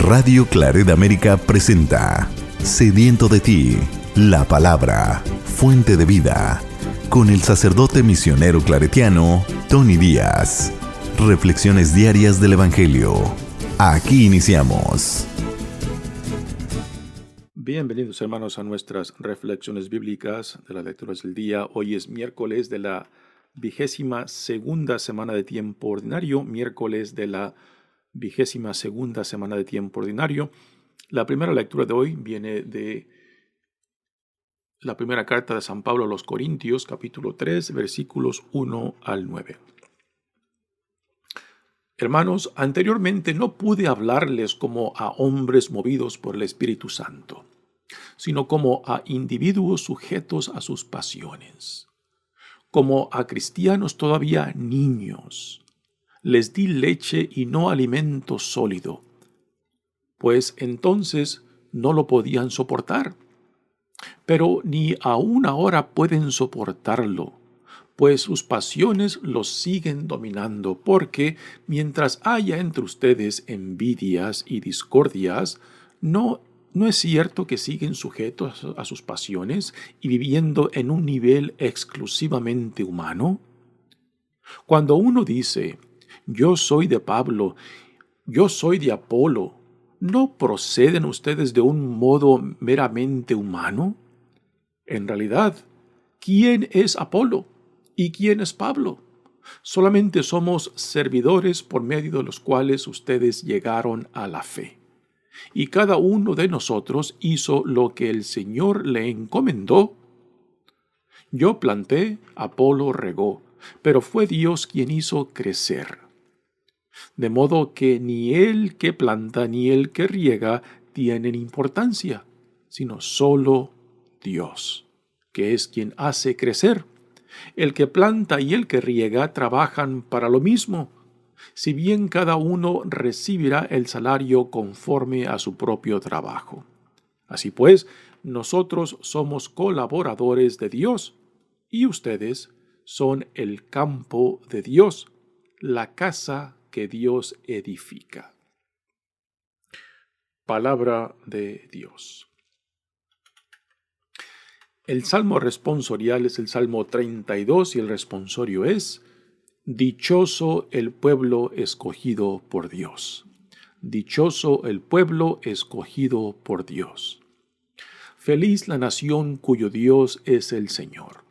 Radio Claret América presenta Sediento de ti, la palabra, fuente de vida, con el sacerdote misionero claretiano Tony Díaz. Reflexiones diarias del Evangelio. Aquí iniciamos. Bienvenidos, hermanos, a nuestras reflexiones bíblicas de las lecturas del día. Hoy es miércoles de la 22ª semana de tiempo ordinario, miércoles de la 22ª semana de tiempo ordinario. La primera lectura de hoy viene de la primera carta de San Pablo a los Corintios, capítulo 3, versículos 1 al 9. Hermanos, anteriormente no pude hablarles como a hombres movidos por el Espíritu Santo, sino como a individuos sujetos a sus pasiones, como a cristianos todavía niños. Les di leche y no alimento sólido, pues entonces no lo podían soportar. Pero ni aún ahora pueden soportarlo, pues sus pasiones los siguen dominando, porque mientras haya entre ustedes envidias y discordias, ¿no es cierto que siguen sujetos a sus pasiones y viviendo en un nivel exclusivamente humano? Cuando uno dice, yo soy de Pablo, yo soy de Apolo, ¿no proceden ustedes de un modo meramente humano? En realidad, ¿quién es Apolo y quién es Pablo? Solamente somos servidores por medio de los cuales ustedes llegaron a la fe. Y cada uno de nosotros hizo lo que el Señor le encomendó. Yo planté, Apolo regó, pero fue Dios quien hizo crecer. De modo que ni el que planta ni el que riega tienen importancia, sino solo Dios, que es quien hace crecer. El que planta y el que riega trabajan para lo mismo, si bien cada uno recibirá el salario conforme a su propio trabajo. Así pues, nosotros somos colaboradores de Dios, y ustedes son el campo de Dios, la casa que Dios edifica. Palabra de Dios. El salmo responsorial es el Salmo 32 y el responsorio es: Dichoso el pueblo escogido por Dios. Dichoso el pueblo escogido por Dios. Feliz la nación cuyo Dios es el Señor.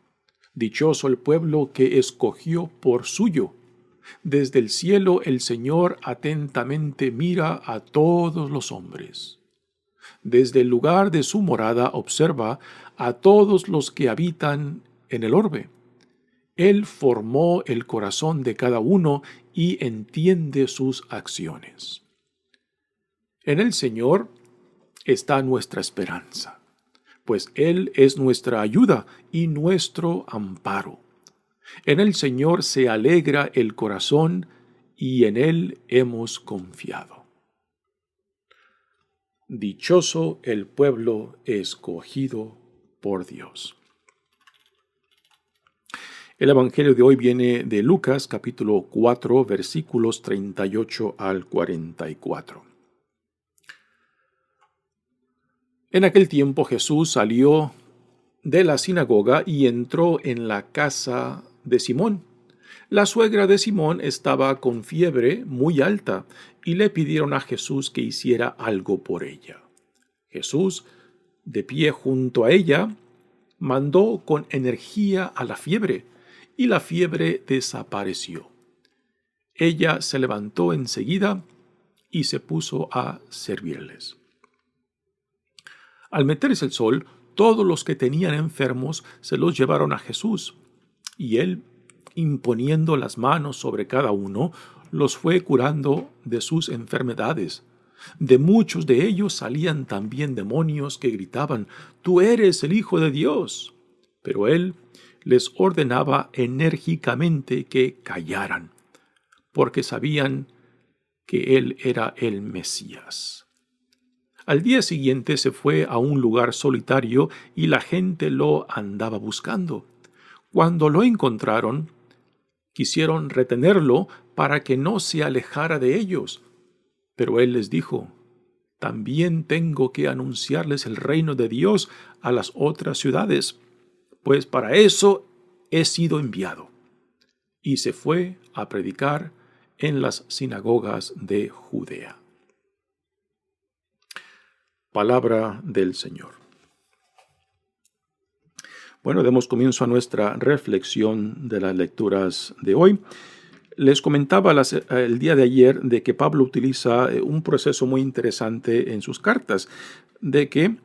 Dichoso el pueblo que escogió por suyo. Desde el cielo el Señor atentamente mira a todos los hombres. Desde el lugar de su morada observa a todos los que habitan en el orbe. Él formó el corazón de cada uno y entiende sus acciones. En el Señor está nuestra esperanza, pues Él es nuestra ayuda y nuestro amparo. En el Señor se alegra el corazón y en Él hemos confiado. Dichoso el pueblo escogido por Dios. El Evangelio de hoy viene de Lucas, capítulo 4, versículos 38 al 44. En aquel tiempo Jesús salió de la sinagoga y entró en la casa de Simón. La suegra de Simón estaba con fiebre muy alta y le pidieron a Jesús que hiciera algo por ella. Jesús, de pie junto a ella, mandó con energía a la fiebre y la fiebre desapareció. Ella se levantó enseguida y se puso a servirles. Al meterse el sol, todos los que tenían enfermos se los llevaron a Jesús, y él, imponiendo las manos sobre cada uno, los fue curando de sus enfermedades. De muchos de ellos salían también demonios que gritaban: «Tú eres el Hijo de Dios». Pero él les ordenaba enérgicamente que callaran, porque sabían que él era el Mesías. Al día siguiente se fue a un lugar solitario y la gente lo andaba buscando. Cuando lo encontraron, quisieron retenerlo para que no se alejara de ellos. Pero él les dijo: también tengo que anunciarles el reino de Dios a las otras ciudades, pues para eso he sido enviado. Y se fue a predicar en las sinagogas de Judea. Palabra del Señor. Bueno, demos comienzo a nuestra reflexión de las lecturas de hoy. Les comentaba el día de ayer de que Pablo utiliza un proceso muy interesante en sus cartas, de que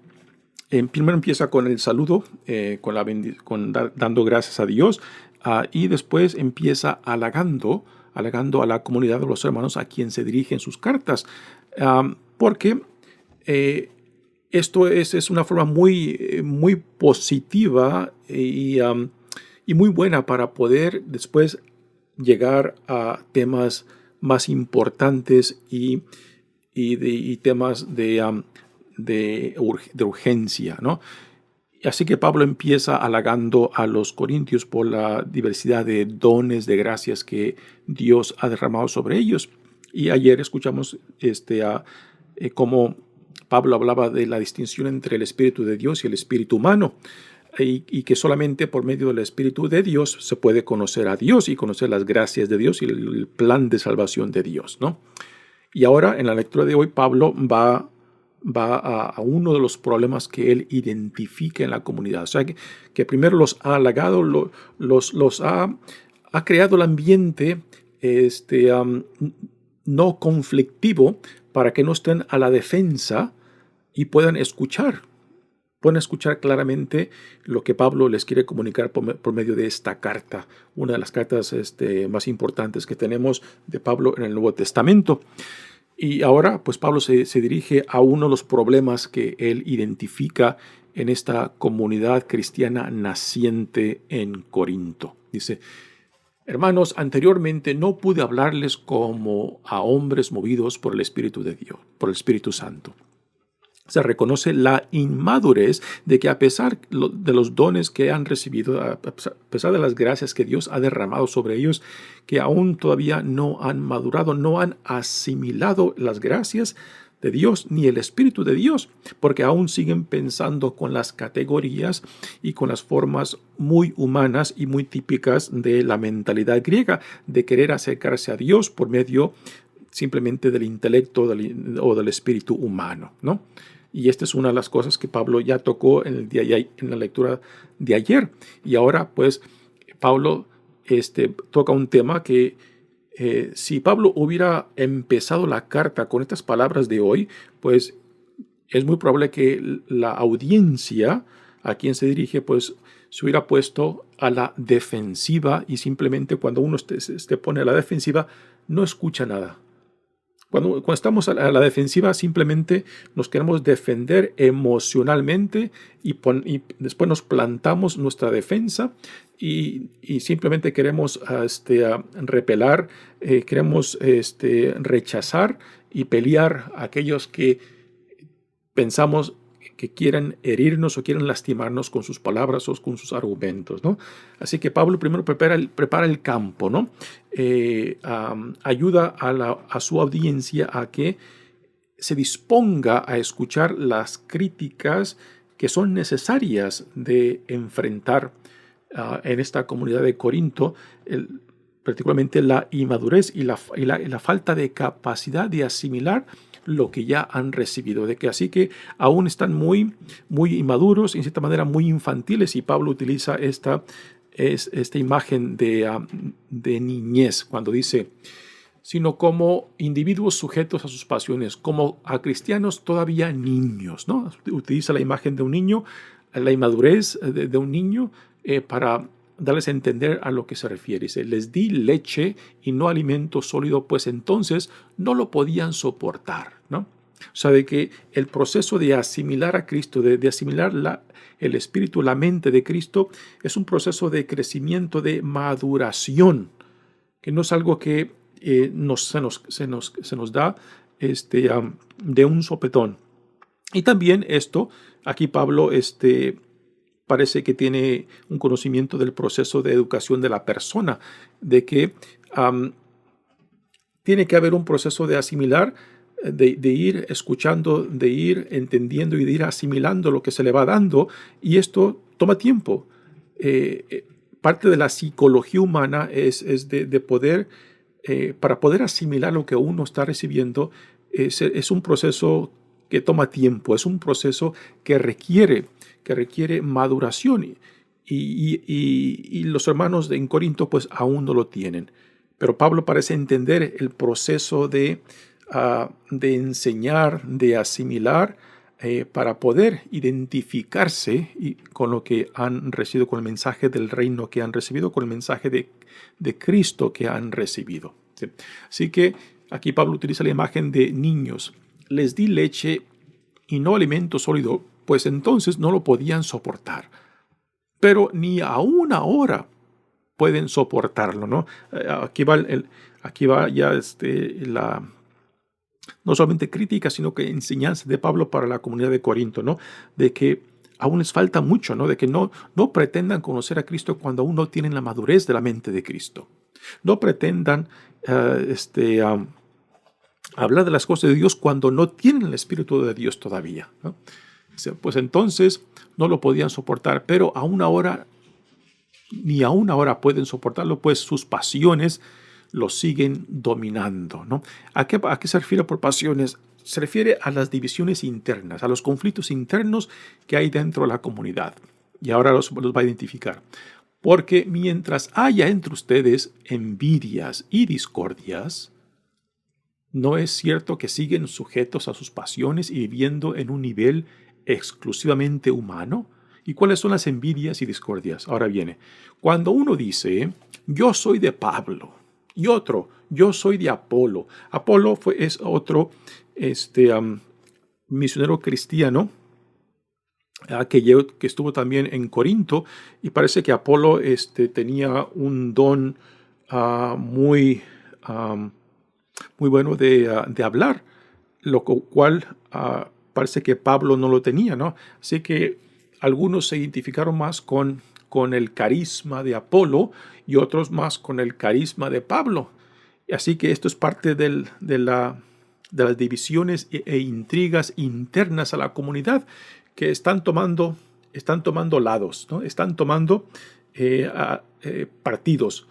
primero empieza con el saludo, dando gracias a Dios, y después empieza halagando a la comunidad de los hermanos a quien se dirigen sus cartas, porque esto es una forma muy positiva y muy buena para poder después llegar a temas más importantes y temas de urgencia, ¿no? Así que Pablo empieza halagando a los corintios por la diversidad de dones, de gracias que Dios ha derramado sobre ellos. Y ayer escuchamos cómo Pablo hablaba de la distinción entre el Espíritu de Dios y el Espíritu humano, y que solamente por medio del Espíritu de Dios se puede conocer a Dios y conocer las gracias de Dios y el plan de salvación de Dios, ¿no? Y ahora, en la lectura de hoy, Pablo va a uno de los problemas que él identifica en la comunidad. O sea, que primero los ha halagado, los ha creado el ambiente no conflictivo para que no estén a la defensa y puedan escuchar claramente lo que Pablo les quiere comunicar por medio de esta carta, una de las cartas más importantes que tenemos de Pablo en el Nuevo Testamento. Y ahora, pues Pablo se dirige a uno de los problemas que él identifica en esta comunidad cristiana naciente en Corinto. Dice: hermanos, anteriormente no pude hablarles como a hombres movidos por el Espíritu de Dios, por el Espíritu Santo. Se reconoce la inmadurez de que a pesar de los dones que han recibido, a pesar de las gracias que Dios ha derramado sobre ellos, que aún todavía no han madurado, no han asimilado las gracias de Dios ni el Espíritu de Dios, porque aún siguen pensando con las categorías y con las formas muy humanas y muy típicas de la mentalidad griega, de querer acercarse a Dios por medio simplemente del intelecto o del espíritu humano, ¿no? Y esta es una de las cosas que Pablo ya tocó en la lectura de ayer. Y ahora, pues, Pablo toca un tema que si Pablo hubiera empezado la carta con estas palabras de hoy, pues es muy probable que la audiencia a quien se dirige, pues, se hubiera puesto a la defensiva, y simplemente cuando uno se pone a la defensiva, no escucha nada. Cuando estamos a la defensiva, simplemente nos queremos defender emocionalmente y después nos plantamos nuestra defensa y simplemente queremos repelar, queremos rechazar y pelear a aquellos que pensamos que quieren herirnos o quieren lastimarnos con sus palabras o con sus argumentos, ¿no? Así que Pablo primero prepara el campo, ¿no? Ayuda a su audiencia a que se disponga a escuchar las críticas que son necesarias de enfrentar en esta comunidad de Corinto, particularmente la inmadurez y la falta de capacidad de asimilar lo que ya han recibido, así que aún están muy inmaduros, en cierta manera muy infantiles, y Pablo utiliza esta imagen de niñez cuando dice: sino como individuos sujetos a sus pasiones, como a cristianos todavía niños, ¿no? Utiliza la imagen de un niño, la inmadurez de un niño, para darles a entender a lo que se refiere. Dice: les di leche y no alimento sólido, pues entonces no lo podían soportar, ¿no? O sea, de que el proceso de asimilar a Cristo, de asimilar el espíritu, la mente de Cristo, es un proceso de crecimiento, de maduración, que no es algo que se nos da de un sopetón. Y también aquí Pablo parece que tiene un conocimiento del proceso de educación de la persona, de que tiene que haber un proceso de asimilar de ir escuchando, de ir entendiendo y de ir asimilando lo que se le va dando, y esto toma tiempo. Parte de la psicología humana es de poder, para poder asimilar lo que uno está recibiendo, es un proceso que toma tiempo, es un proceso que requiere maduración, y los hermanos en Corinto pues aún no lo tienen. Pero Pablo parece entender el proceso de enseñar, de asimilar, para poder identificarse con lo que han recibido, con el mensaje del reino que han recibido, con el mensaje de Cristo que han recibido. ¿Sí? Así que aquí Pablo utiliza la imagen de niños. Les di leche y no alimento sólido, pues entonces no lo podían soportar. Pero ni aún ahora pueden soportarlo, ¿no? Aquí va ya no solamente crítica, sino que enseñanza de Pablo para la comunidad de Corinto, ¿no? De que aún les falta mucho, ¿no? De que no pretendan conocer a Cristo cuando aún no tienen la madurez de la mente de Cristo. No pretendan hablar de las cosas de Dios cuando no tienen el Espíritu de Dios todavía, ¿no? Pues entonces no lo podían soportar, pero ni aún ahora pueden soportarlo, pues sus pasiones lo siguen dominando, ¿no? ¿A qué se refiere por pasiones? Se refiere a las divisiones internas, a los conflictos internos que hay dentro de la comunidad. Y ahora los va a identificar. Porque mientras haya entre ustedes envidias y discordias, ¿no es cierto que siguen sujetos a sus pasiones y viviendo en un nivel exclusivamente humano? ¿Y cuáles son las envidias y discordias? Ahora viene, cuando uno dice, yo soy de Pablo, y otro, yo soy de Apolo. Apolo es otro misionero cristiano que estuvo también en Corinto, y parece que Apolo tenía un don muy bueno de hablar, lo cual parece que Pablo no lo tenía, ¿no? Así que algunos se identificaron más con el carisma de Apolo y otros más con el carisma de Pablo. Así que esto es parte de las divisiones e intrigas internas a la comunidad, que están tomando lados, ¿no? Están tomando partidos.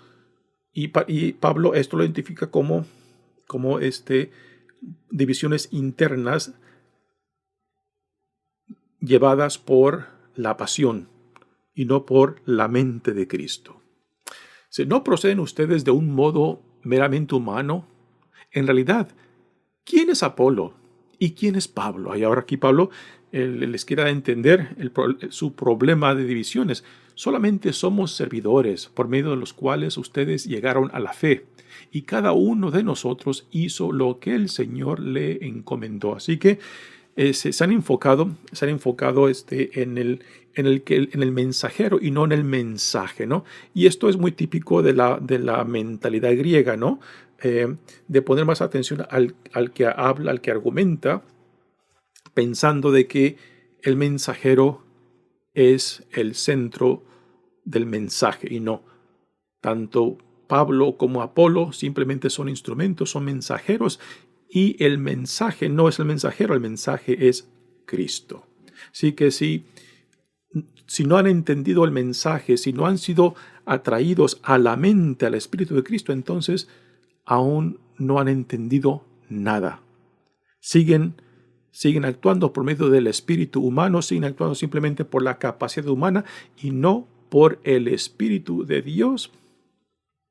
Y Pablo esto lo identifica como divisiones internas llevadas por la pasión y no por la mente de Cristo. Si no proceden ustedes de un modo meramente humano, en realidad, ¿quién es Apolo y quién es Pablo? Y ahora aquí Pablo les quiere entender su problema de divisiones. Solamente somos servidores por medio de los cuales ustedes llegaron a la fe, y cada uno de nosotros hizo lo que el Señor le encomendó. Así que se han enfocado en el mensajero y no en el mensaje, ¿no? Y esto es muy típico de la mentalidad griega, ¿no? De poner más atención al que habla, al que argumenta, pensando de que el mensajero es el centro del mensaje, y no. Tanto Pablo como Apolo simplemente son instrumentos, son mensajeros, y el mensaje no es el mensajero, el mensaje es Cristo. Así que si no han entendido el mensaje, si no han sido atraídos a la mente, al Espíritu de Cristo, entonces aún no han entendido nada. Siguen actuando por medio del espíritu humano, siguen actuando simplemente por la capacidad humana y no por el Espíritu de Dios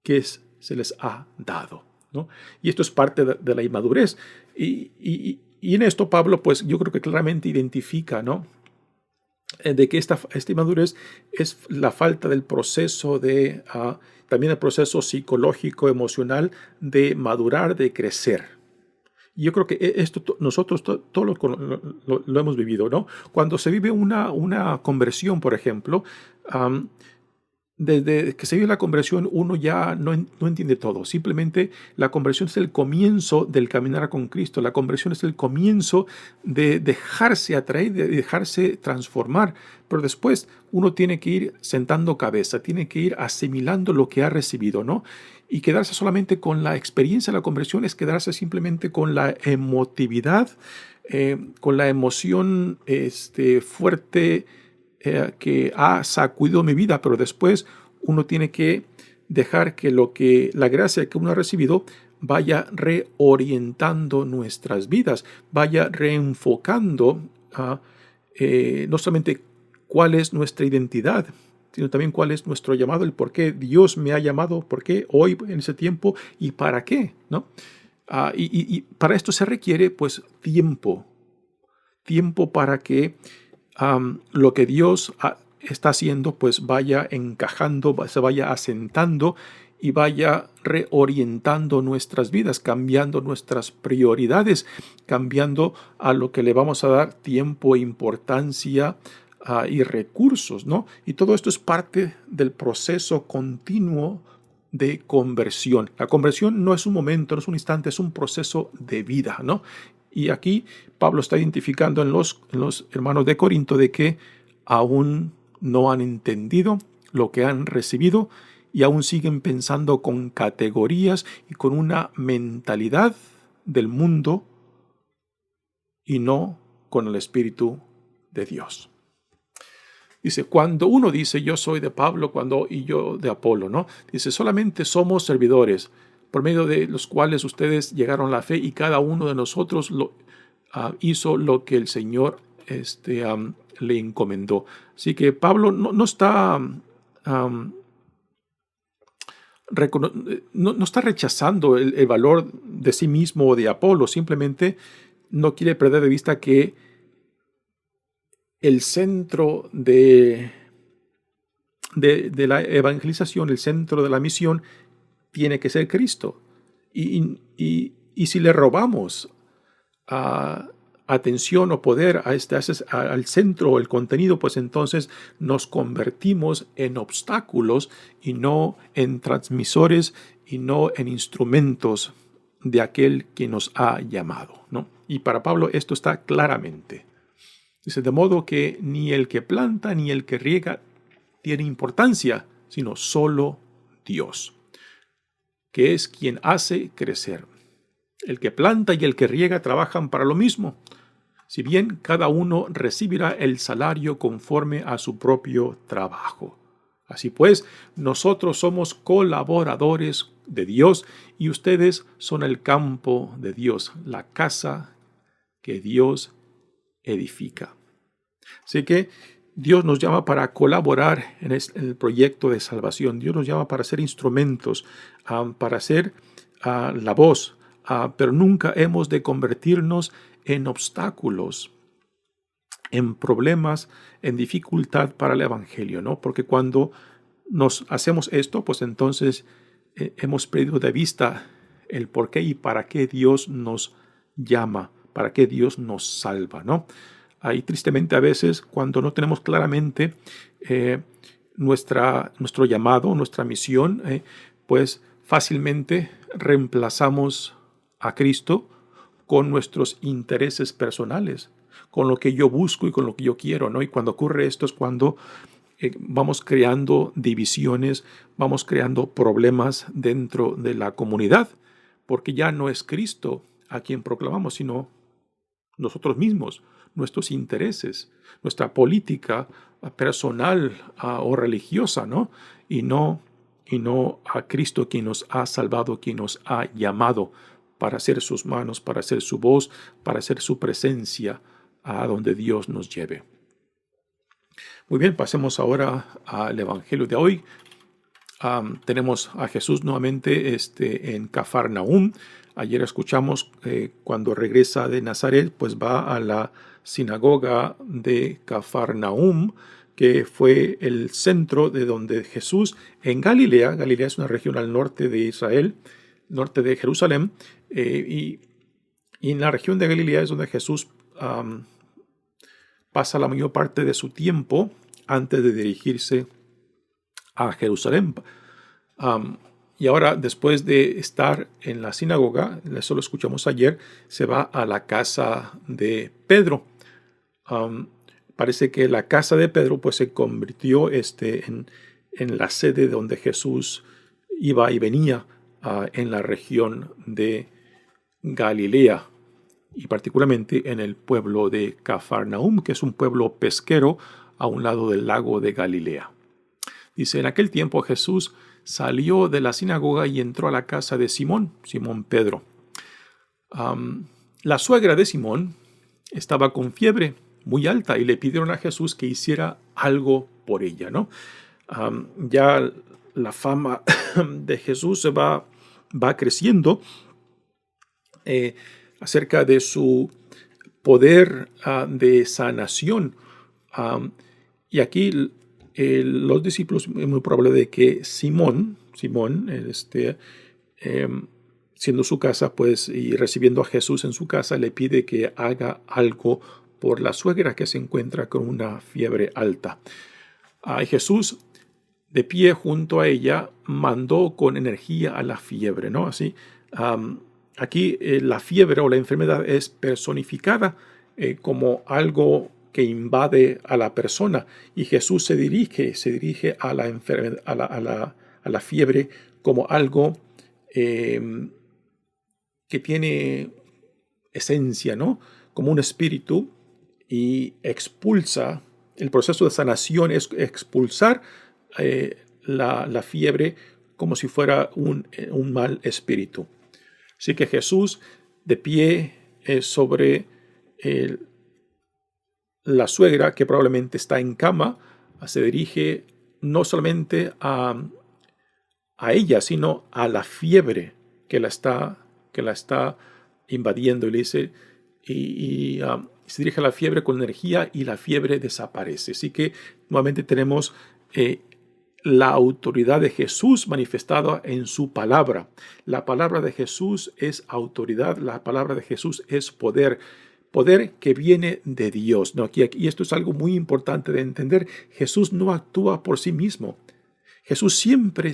que se les ha dado, ¿no? Y esto es parte de la inmadurez. Y en esto Pablo, pues yo creo que claramente identifica, ¿no? De que esta inmadurez es la falta del proceso también el proceso psicológico, emocional de madurar, de crecer. Y yo creo que esto nosotros todos lo hemos vivido, ¿no? Cuando se vive una conversión, por ejemplo, desde que se vive la conversión, uno ya no entiende todo. Simplemente la conversión es el comienzo del caminar con Cristo. La conversión es el comienzo de dejarse atraer, de dejarse transformar. Pero después uno tiene que ir sentando cabeza, tiene que ir asimilando lo que ha recibido, ¿no? Y quedarse solamente con la experiencia de la conversión es quedarse simplemente con la emotividad, con la emoción fuerte que ha sacudido mi vida, pero después uno tiene que dejar que la gracia que uno ha recibido vaya reorientando nuestras vidas, vaya reenfocando no solamente cuál es nuestra identidad, sino también cuál es nuestro llamado, el por qué Dios me ha llamado, por qué hoy en ese tiempo y para qué, ¿no? Y para esto se requiere pues tiempo para que lo que Dios está haciendo pues vaya encajando, se vaya asentando y vaya reorientando nuestras vidas, cambiando nuestras prioridades, cambiando a lo que le vamos a dar tiempo, importancia y recursos, ¿no? Y todo esto es parte del proceso continuo de conversión. La conversión no es un momento, no es un instante, es un proceso de vida, ¿no? Y aquí Pablo está identificando en los hermanos de Corinto de que aún no han entendido lo que han recibido y aún siguen pensando con categorías y con una mentalidad del mundo y no con el Espíritu de Dios. Dice, cuando uno dice yo soy de Pablo y yo de Apolo, ¿no? Dice, solamente somos servidores por medio de los cuales ustedes llegaron a la fe y cada uno de nosotros hizo lo que el Señor le encomendó. Así que Pablo no está no está rechazando el valor de sí mismo o de Apolo, simplemente no quiere perder de vista que el centro de la evangelización, el centro de la misión, tiene que ser Cristo. Y si le robamos atención o poder al centro o el contenido, pues entonces nos convertimos en obstáculos y no en transmisores y no en instrumentos de aquel que nos ha llamado, ¿no? Y para Pablo esto está claramente. Dice, de modo que ni el que planta ni el que riega tiene importancia, sino solo Dios, que es quien hace crecer. El que planta y el que riega trabajan para lo mismo, si bien cada uno recibirá el salario conforme a su propio trabajo. Así pues, nosotros somos colaboradores de Dios y ustedes son el campo de Dios, la casa que Dios edifica. Así que Dios nos llama para colaborar en el proyecto de salvación. Dios nos llama para ser instrumentos, para ser la voz, pero nunca hemos de convertirnos en obstáculos, en problemas, en dificultad para el Evangelio, ¿no? Porque cuando nos hacemos esto, pues entonces hemos perdido de vista el por qué y para qué Dios nos llama, para qué Dios nos salva, ¿no? Ahí tristemente a veces cuando no tenemos claramente nuestro llamado, nuestra misión, pues fácilmente reemplazamos a Cristo con nuestros intereses personales, con lo que yo busco y con lo que yo quiero, ¿no? Y cuando ocurre esto es cuando vamos creando divisiones, vamos creando problemas dentro de la comunidad, porque ya no es Cristo a quien proclamamos, sino nosotros mismos, nuestros intereses, nuestra política personal o religiosa, ¿no? Y no a Cristo quien nos ha salvado, quien nos ha llamado para ser sus manos, para ser su voz, para ser su presencia a donde Dios nos lleve. Muy bien, pasemos ahora al Evangelio de hoy. Tenemos a Jesús nuevamente en Cafarnaúm. Ayer escuchamos cuando regresa de Nazaret, pues va a la sinagoga de Cafarnaúm, que fue el centro de donde Jesús, en Galilea. Galilea es una región al norte de Israel, norte de Jerusalén, y en la región de Galilea es donde Jesús pasa la mayor parte de su tiempo antes de dirigirse a Jerusalén. Y ahora, después de estar en la sinagoga, eso lo escuchamos ayer, se va a la casa de Pedro. Parece que la casa de Pedro pues se convirtió en la sede donde Jesús iba y venía en la región de Galilea, y particularmente en el pueblo de Cafarnaum, que es un pueblo pesquero a un lado del lago de Galilea. Dice, en aquel tiempo Jesús salió de la sinagoga y entró a la casa de Simón Pedro. La suegra de Simón estaba con fiebre muy alta y le pidieron a Jesús que hiciera algo por ella, ¿no? Ya la fama de Jesús se va creciendo acerca de su poder de sanación. Y aquí los discípulos, es muy probable de que Simón, siendo su casa, pues, y recibiendo a Jesús en su casa, le pide que haga algo por la suegra que se encuentra con una fiebre alta. Jesús, de pie junto a ella, mandó con energía a la fiebre, ¿no? Así, aquí la fiebre o la enfermedad es personificada como algo que invade a la persona, y Jesús se dirige a la enfermedad, a la fiebre, como algo que tiene esencia, ¿no? Como un espíritu, y expulsa. El proceso de sanación es expulsar la fiebre como si fuera un mal espíritu. Así que Jesús, de pie sobre la suegra, que probablemente está en cama, se dirige no solamente a ella, sino a la fiebre que la está invadiendo, y le dice, se dirige a la fiebre con energía, y la fiebre desaparece. Así que nuevamente tenemos la autoridad de Jesús manifestada en su palabra. La palabra de Jesús es autoridad, la palabra de Jesús es poder que viene de Dios, ¿no? Y esto es algo muy importante de entender. Jesús no actúa por sí mismo. Jesús siempre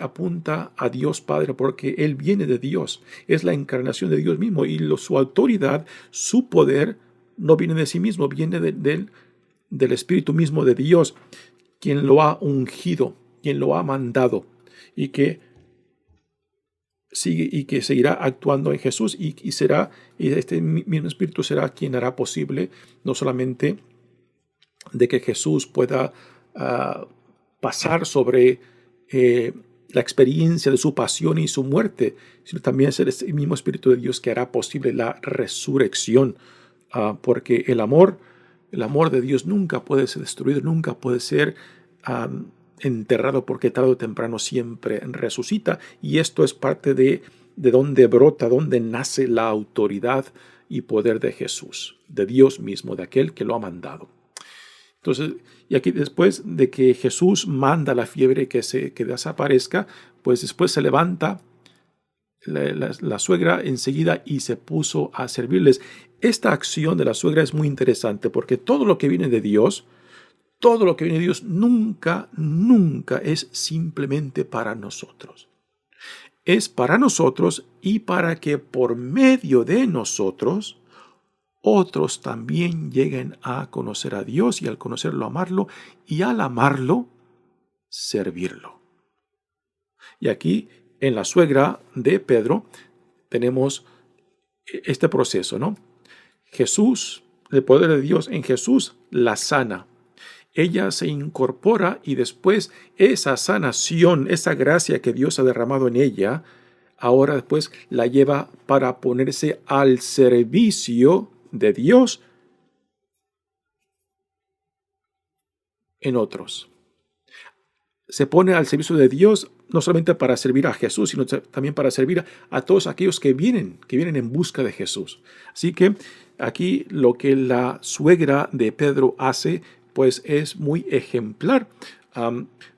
apunta a Dios Padre, porque Él viene de Dios. Es la encarnación de Dios mismo, y su autoridad, su poder, no viene de sí mismo, viene del Espíritu mismo de Dios, quien lo ha ungido, quien lo ha mandado, y que sigue y que seguirá actuando en Jesús, y este mismo Espíritu será quien hará posible no solamente de que Jesús pueda pasar sobre la experiencia de su pasión y su muerte, sino también será el mismo Espíritu de Dios que hará posible la resurrección, porque el amor de Dios nunca puede ser destruido, nunca puede ser enterrado, porque tarde o temprano siempre resucita. Y esto es parte de donde brota, donde nace la autoridad y poder de Jesús, de Dios mismo, de aquel que lo ha mandado. Entonces, y aquí, después de que Jesús manda la fiebre que desaparezca, pues después se levanta la suegra enseguida y se puso a servirles. Esta acción de la suegra es muy interesante, porque todo lo que viene de Dios, nunca es simplemente para nosotros. Es para nosotros, y para que por medio de nosotros otros también lleguen a conocer a Dios, y al conocerlo, amarlo, y al amarlo, servirlo. Y aquí, en la suegra de Pedro, tenemos este proceso, ¿no? Jesús, el poder de Dios en Jesús, la sana. Ella se incorpora, y después esa sanación, esa gracia que Dios ha derramado en ella, ahora después la lleva para ponerse al servicio de Dios en otros. Se pone al servicio de Dios no solamente para servir a Jesús, sino también para servir a todos aquellos que vienen en busca de Jesús. Así que aquí lo que la suegra de Pedro hace, pues es muy ejemplar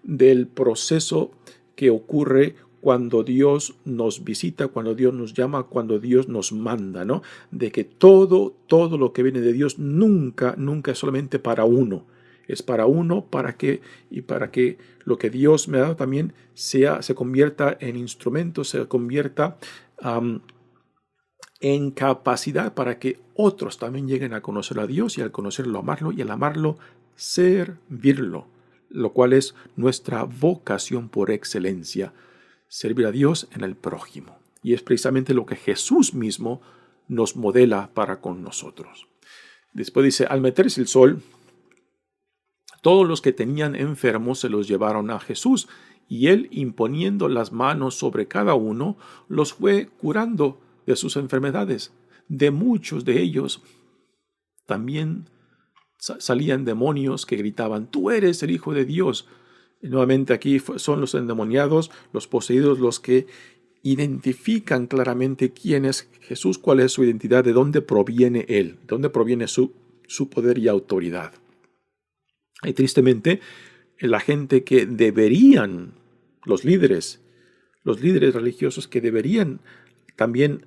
del proceso que ocurre cuando Dios nos visita, cuando Dios nos llama, cuando Dios nos manda, ¿no? De que todo lo que viene de Dios nunca es solamente para uno. Es para uno, para que lo que Dios me ha dado también se convierta en instrumento, se convierta en capacidad para que otros también lleguen a conocer a Dios, y al conocerlo, amarlo, y al amarlo, servirlo, lo cual es nuestra vocación por excelencia, servir a Dios en el prójimo. Y es precisamente lo que Jesús mismo nos modela para con nosotros. Después dice, al meterse el sol, todos los que tenían enfermos se los llevaron a Jesús, y él, imponiendo las manos sobre cada uno, los fue curando de sus enfermedades. De muchos de ellos también salían demonios que gritaban, tú eres el Hijo de Dios. Y nuevamente aquí son los endemoniados, los poseídos, los que identifican claramente quién es Jesús, cuál es su identidad, de dónde proviene Él, de dónde proviene su poder y autoridad. Y tristemente, la gente que deberían, los líderes religiosos que deberían también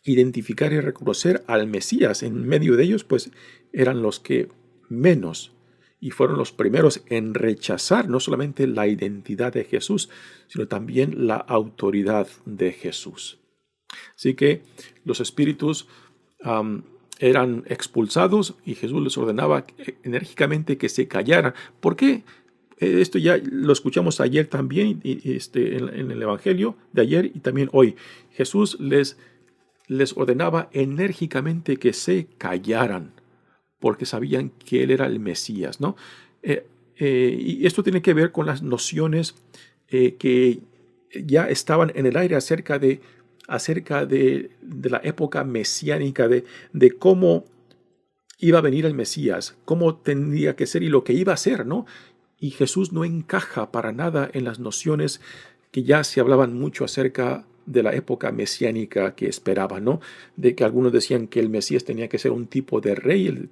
identificar y reconocer al Mesías en medio de ellos, pues eran los que menos, y fueron los primeros en rechazar no solamente la identidad de Jesús, sino también la autoridad de Jesús. Así que los espíritus eran expulsados, y Jesús les ordenaba enérgicamente que se callaran. ¿Por qué? Esto ya lo escuchamos ayer también, en el Evangelio de ayer y también hoy. Jesús les ordenaba enérgicamente que se callaran, porque sabían que Él era el Mesías, ¿no? Y esto tiene que ver con las nociones que ya estaban en el aire acerca de la época mesiánica, de cómo iba a venir el Mesías, cómo tendría que ser y lo que iba a ser, ¿no? Y Jesús no encaja para nada en las nociones que ya se hablaban mucho acerca de la época mesiánica que esperaban, ¿no? De que algunos decían que el Mesías tenía que ser un tipo de rey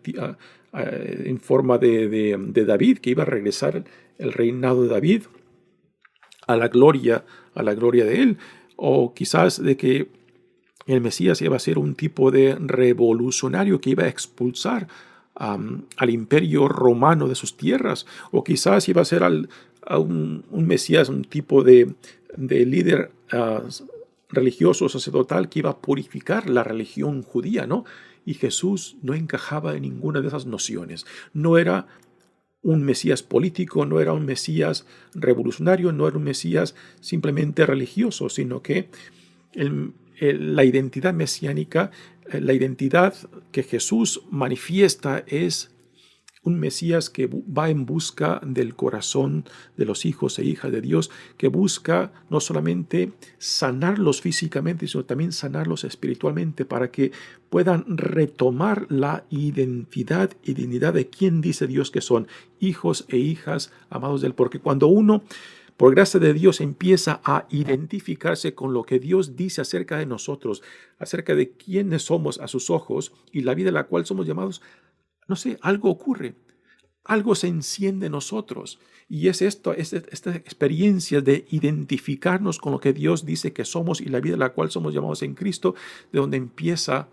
en forma de David, que iba a regresar el reinado de David a la gloria de él, o quizás de que el Mesías iba a ser un tipo de revolucionario que iba a expulsar al imperio romano de sus tierras, o quizás iba a ser un Mesías, un tipo de líder religioso, sacerdotal, que iba a purificar la religión judía, ¿no? Y Jesús no encajaba en ninguna de esas nociones. No era un Mesías político, no era un Mesías revolucionario, no era un Mesías simplemente religioso, sino que la identidad mesiánica, la identidad que Jesús manifiesta, es un Mesías que va en busca del corazón de los hijos e hijas de Dios, que busca no solamente sanarlos físicamente, sino también sanarlos espiritualmente, para que puedan retomar la identidad y dignidad de quien dice Dios que son, hijos e hijas amados de Él. Porque cuando uno, por gracia de Dios, empieza a identificarse con lo que Dios dice acerca de nosotros, acerca de quiénes somos a sus ojos y la vida a la cual somos llamados, no sé, algo ocurre, algo se enciende en nosotros. Y es esta experiencia de identificarnos con lo que Dios dice que somos y la vida a la cual somos llamados en Cristo, de donde empieza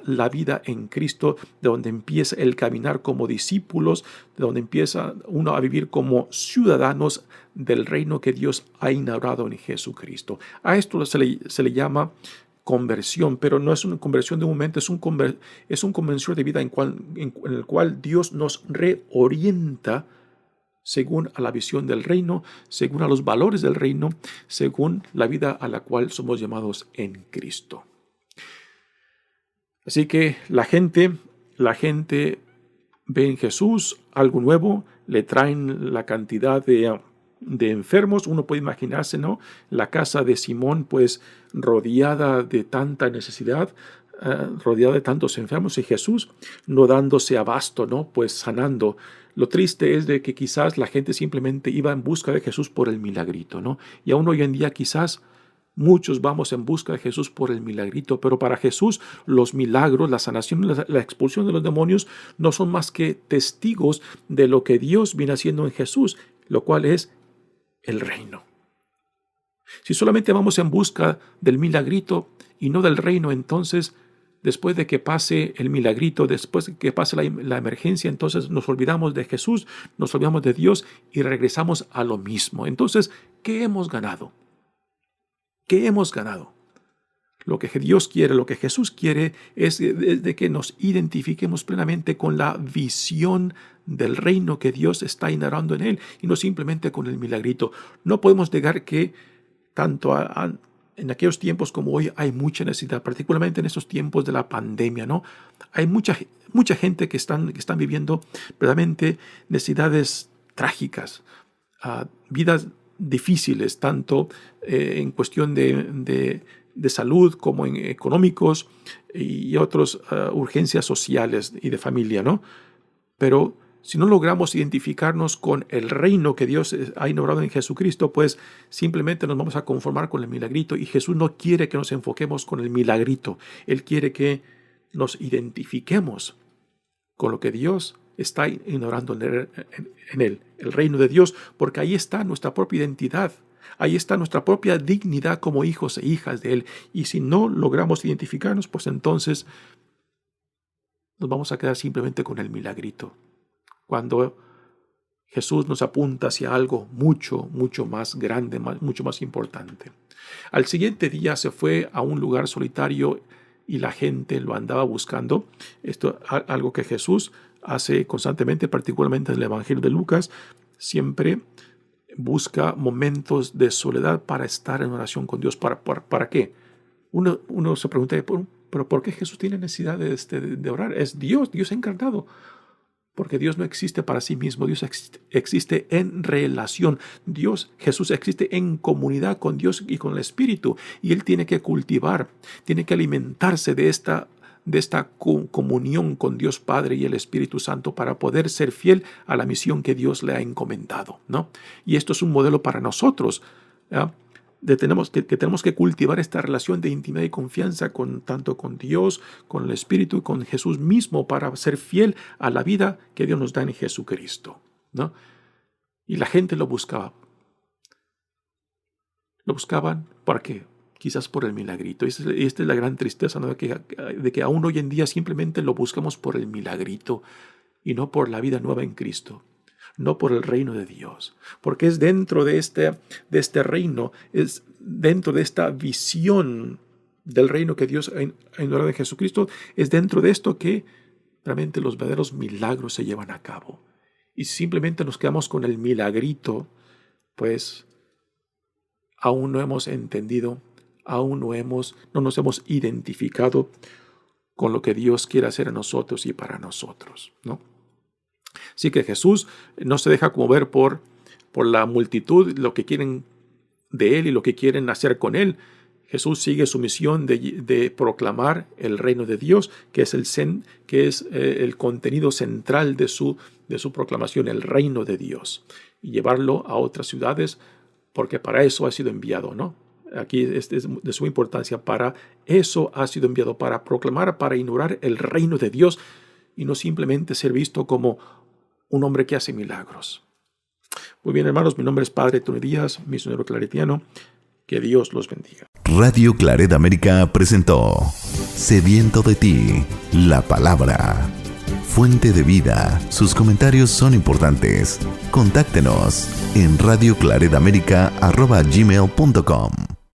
la vida en Cristo, de donde empieza el caminar como discípulos, de donde empieza uno a vivir como ciudadanos del reino que Dios ha inaugurado en Jesucristo. A esto se le llama conversión, pero no es una conversión de un momento, es un conversión de vida en el cual Dios nos reorienta según a la visión del reino, según a los valores del reino, según la vida a la cual somos llamados en Cristo. Así que la gente ve en Jesús algo nuevo, le traen la cantidad de enfermos. Uno puede imaginarse, ¿no? La casa de Simón, pues rodeada de tanta necesidad, rodeada de tantos enfermos, y Jesús no dándose abasto, ¿no? Pues sanando. Lo triste es de que quizás la gente simplemente iba en busca de Jesús por el milagrito, ¿no? Y aún hoy en día quizás muchos vamos en busca de Jesús por el milagrito, pero para Jesús los milagros, la sanación, la expulsión de los demonios no son más que testigos de lo que Dios viene haciendo en Jesús, lo cual es el reino. Si solamente vamos en busca del milagrito y no del reino, entonces después de que pase el milagrito, después de que pase la emergencia, entonces nos olvidamos de Jesús, nos olvidamos de Dios y regresamos a lo mismo. Entonces, ¿qué hemos ganado? ¿Qué hemos ganado? Lo que Dios quiere, lo que Jesús quiere es de que nos identifiquemos plenamente con la visión del reino que Dios está inaugurando en él y no simplemente con el milagrito. No podemos negar que tanto en aquellos tiempos como hoy hay mucha necesidad, particularmente en estos tiempos de la pandemia, ¿no? Hay mucha gente que están viviendo verdaderamente necesidades trágicas, vidas difíciles, tanto en cuestión de salud como en económicos y otras urgencias sociales y de familia, ¿no? Pero si no logramos identificarnos con el reino que Dios ha inaugurado en Jesucristo, pues simplemente nos vamos a conformar con el milagrito, y Jesús no quiere que nos enfoquemos con el milagrito. Él quiere que nos identifiquemos con lo que Dios está inaugurando en él, el reino de Dios, porque ahí está nuestra propia identidad. Ahí está nuestra propia dignidad como hijos e hijas de Él. Y si no logramos identificarnos, pues entonces nos vamos a quedar simplemente con el milagrito. Cuando Jesús nos apunta hacia algo mucho, mucho más grande, mucho más importante. Al siguiente día se fue a un lugar solitario y la gente lo andaba buscando. Esto es algo que Jesús hace constantemente, particularmente en el Evangelio de Lucas. Siempre busca momentos de soledad para estar en oración con Dios. ¿Para qué? Uno se pregunta, ¿pero por qué Jesús tiene necesidad de orar? Es Dios encarnado. Porque Dios no existe para sí mismo. Dios existe en relación. Jesús existe en comunidad con Dios y con el Espíritu. Y Él tiene que cultivar, tiene que alimentarse de esta comunión con Dios Padre y el Espíritu Santo para poder ser fiel a la misión que Dios le ha encomendado, ¿no? Y esto es un modelo para nosotros, ¿ya? Tenemos que cultivar esta relación de intimidad y confianza tanto con Dios, con el Espíritu y con Jesús mismo, para ser fiel a la vida que Dios nos da en Jesucristo, ¿no? Y la gente lo buscaba. Lo buscaban, ¿para qué? Quizás por el milagrito. Esta es la gran tristeza, ¿no? de que aún hoy en día simplemente lo buscamos por el milagrito y no por la vida nueva en Cristo, no por el reino de Dios. Porque es dentro de este reino, es dentro de esta visión del reino que Dios ha inaugurado en Jesucristo, es dentro de esto que realmente los verdaderos milagros se llevan a cabo. Y si simplemente nos quedamos con el milagrito, pues aún no hemos entendido, aún no nos hemos identificado con lo que Dios quiere hacer en nosotros y para nosotros, ¿no? Así que Jesús no se deja mover por la multitud, lo que quieren de Él y lo que quieren hacer con Él. Jesús sigue su misión de proclamar el reino de Dios, que es el contenido central de su proclamación, el reino de Dios, y llevarlo a otras ciudades, porque para eso ha sido enviado, ¿no? Aquí es de suma importancia. Para eso ha sido enviado, para proclamar, para inaugurar el reino de Dios y no simplemente ser visto como un hombre que hace milagros. Muy bien, hermanos, mi nombre es Padre Tony Díaz, misionero claretiano. Que Dios los bendiga. Radio Claret América presentó Sediento de ti, la palabra. Fuente de vida. Sus comentarios son importantes. Contáctenos en radioclaretamerica@gmail.com.